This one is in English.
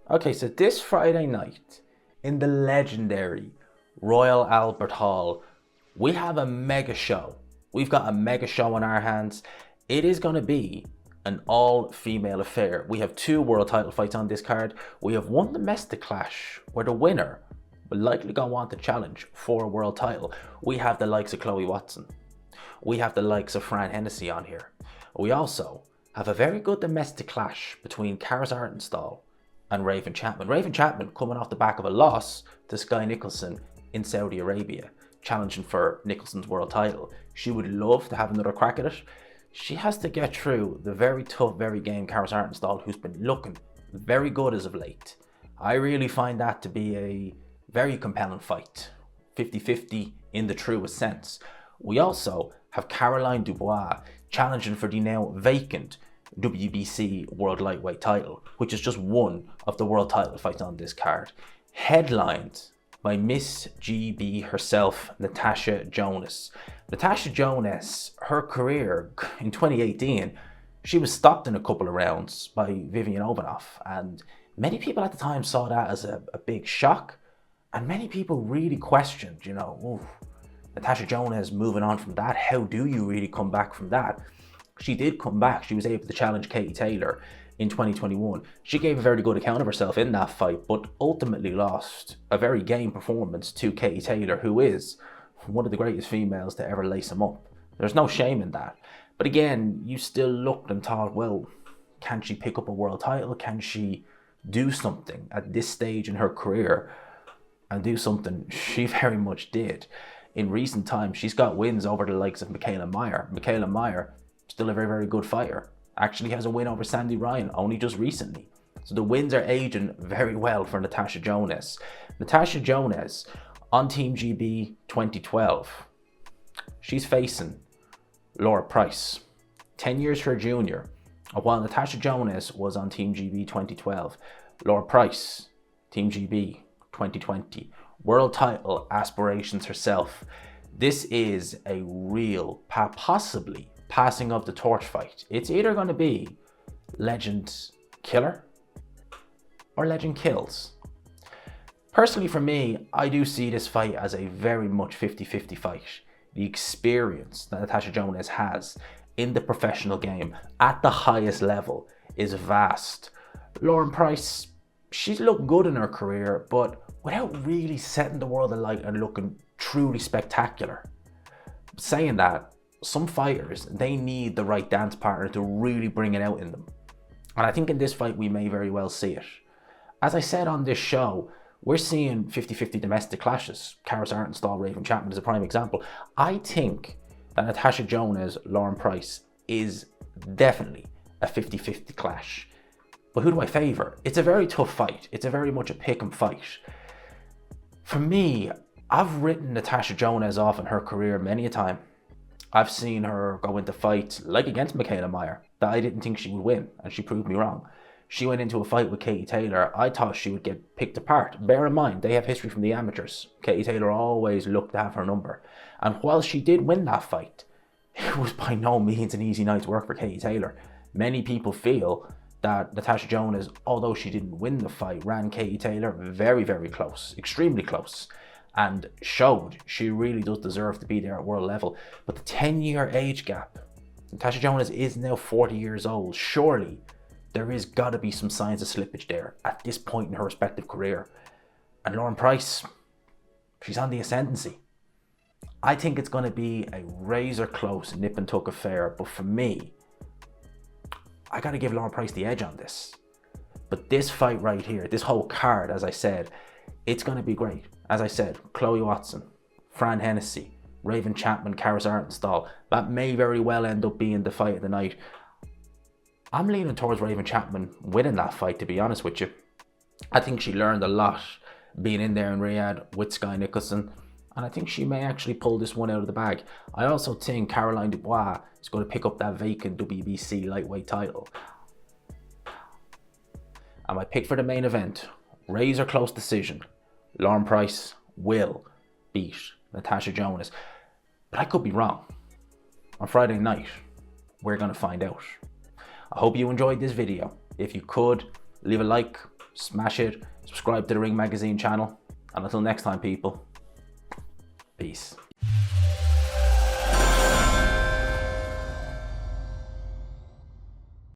Okay, so this Friday night in the legendary Royal Albert Hall, we have a mega show. We've got a mega show on our hands. It is going to be an all-female affair. We have two world title fights on this card. We have one domestic clash where the winner will likely go on to challenge for a world title. We have the likes of Chloe Watson. We have the likes of Fran Hennessy on here. We also have a very good domestic clash between Karis Artenstall and Raven Chapman. Raven Chapman coming off the back of a loss to Sky Nicholson in Saudi Arabia, challenging for Nicholson's world title. She would love to have another crack at it. She has to get through the very tough, very game Karis Artenstall, who's been looking very good as of late. I really find that to be a very compelling fight, 50-50 in the truest sense. We also have Caroline Dubois challenging for the now vacant WBC World Lightweight title, which is just one of the world title fights on this card, headlined by Miss GB herself, Natasha Jonas. Natasha Jonas, her career in 2018, she was stopped in a couple of rounds by Vivian Ovanoff, and many people at the time saw that as a big shock, and many people really questioned, Natasha Jonas moving on from that, how do you really come back from that? She did come back. She was able to challenge Katie Taylor in 2021. She gave a very good account of herself in that fight, but ultimately lost a very game performance to Katie Taylor, who is one of the greatest females to ever lace them up. There's no shame in that. But again, you still looked and thought, well, can she pick up a world title? Can she do something at this stage in her career? And do something she very much did. In recent times, she's got wins over the likes of Michaela Meyer. Michaela Meyer, still a very, very good fighter. Actually has a win over Sandy Ryan only just recently. So the wins are aging very well for Natasha Jonas. Natasha Jonas on Team GB 2012. She's facing Laura Price, 10 years her junior. While Natasha Jonas was on Team GB 2012, Laura Price, Team GB 2020. World title aspirations herself. This is a real, possibly passing of the torch fight. It's either going to be legend killer or legend kills. Personally for me, I do see this fight as a very much 50-50 fight. The experience that Natasha Jonas has in the professional game at the highest level is vast. Lauren Price, she's looked good in her career, but without really setting the world alight and looking truly spectacular. Saying that, some fighters, they need the right dance partner to really bring it out in them. And I think in this fight, we may very well see it. As I said on this show, we're seeing 50-50 domestic clashes. Karis Artenstall, Raven Chapman is a prime example. I think that Natasha Jonas, Lauren Price is definitely a 50-50 clash. But who do I favour? It's a very tough fight. It's a very much a pick 'em fight. For me, I've written Natasha Jonas off in her career many a time. I've seen her go into fights, like against Michaela Meyer, that I didn't think she would win, and she proved me wrong. She went into a fight with Katie Taylor. I thought she would get picked apart. Bear in mind, they have history from the amateurs. Katie Taylor always looked to have her number. And while she did win that fight, it was by no means an easy night's work for Katie Taylor. Many people feel that Natasha Jonas, although she didn't win the fight, ran Katie Taylor very, very close, extremely close, and showed she really does deserve to be there at world level. But the 10-year age gap, Natasha Jonas is now 40 years old. Surely there is got to be some signs of slippage there at this point in her respective career. And Lauren Price, she's on the ascendancy. I think it's going to be a razor close nip and tuck affair, but for me, I got to give Lauren Price the edge on this. But this fight right here, this whole card, as I said, it's going to be great. As I said, Chloe Watson, Fran Hennessy, Raven Chapman, Karis Artenstall. That may very well end up being the fight of the night. I'm leaning towards Raven Chapman winning that fight, to be honest with you. I think she learned a lot being in there in Riyadh with Sky Nicholson, and I think she may actually pull this one out of the bag. I also think Caroline Dubois is going to pick up that vacant WBC lightweight title. And my pick for the main event, razor close decision. Lauren Price will beat Natasha Jonas. But I could be wrong. On Friday night, we're going to find out. I hope you enjoyed this video. If you could, leave a like, smash it, subscribe to the Ring Magazine channel, and until next time, people, peace.